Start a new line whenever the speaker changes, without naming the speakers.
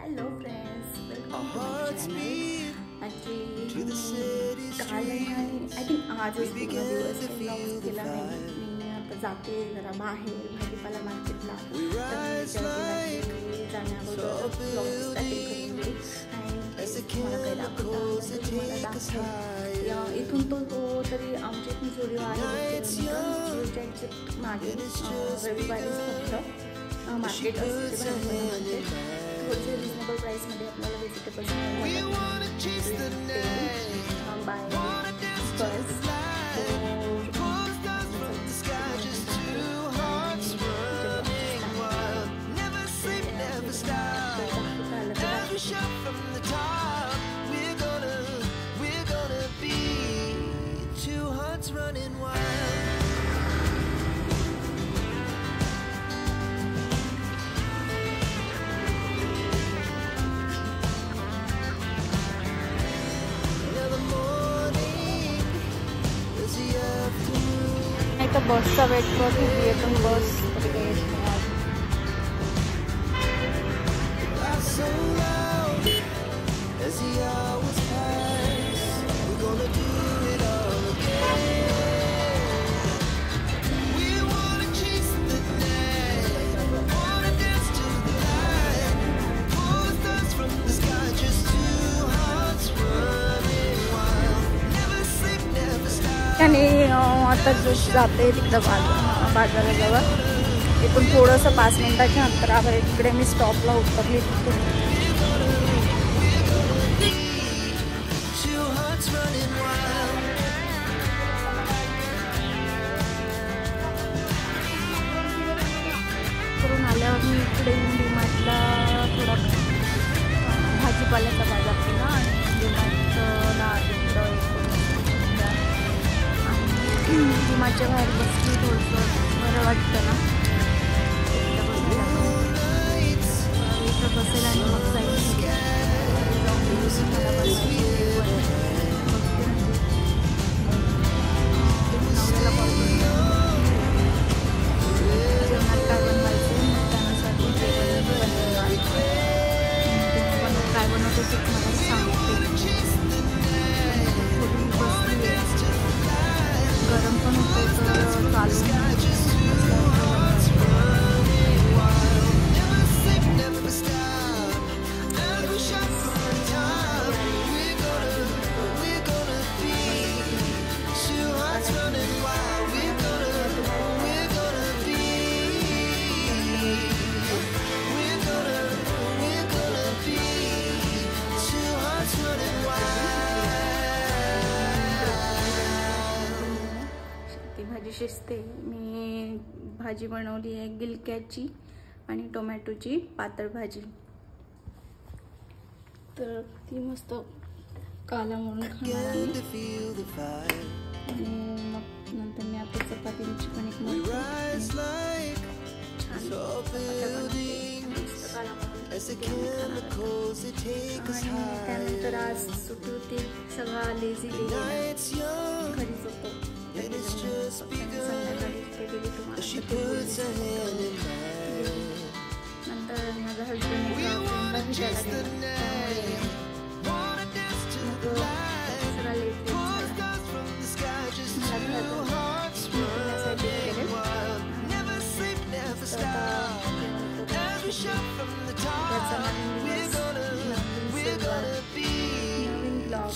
Hello friends, welcome to my channel. Actually काल I think आजच पूर्ण दिवस व्लॉग्स केला नाही. मी आता जाते जरा बाहेर भाजीपाला मार्केटला. जाण्याबरोबर व्लॉग स्टार्टिंग करून आणि मला काही दाखवता तुम्हाला दाखव. इथून तो तरी आमच्या इथून झुडिओ आहे झुडिओच्या एक्झॅक्ट मागे रविवारीच फक्त मार्केट असते. थोडेसे रिजनेबल प्राईसमध्ये आपल्याला व्हेजिटेबल्स बाय बस. तो बसचा वेट करत होती पण बस तरी आणि आता जस्ट जाते तिकडं बाजाराजवळ. इथून थोडंसं 5 मिनिटाच्या अंतरावर इकडे मी स्टॉपला उतरली. करून आल्यावर मी इकडे डीमार्टला थोडा भाजीपाल्याचा बाजार केला आणि डीमार्टला डीमार्टच्या बाहेर बसली. थोडंसं बरं वाटतं ना इथं बसेल आणि मग जाईल. नवऱ्याला कॉल जेवणात काय बनवायचं मग त्यानुसार काय बनवते ते मला सांगते. बसली गरम पण होतं चालू. भाजी शिजते. मी भाजी बनवली आहे गिलक्याची आणि टोमॅटोची पातळ भाजी. तर ती मस्त काला म्हणून खाणार आणि मग नंतर मी आता चपातीची पण एक मस्त छान काला आणि त्यानंतर आज सुट्टी होती. सगळा लेझी घरीच होतो. नंतर माझा हजबंड नवीन ब्लॉग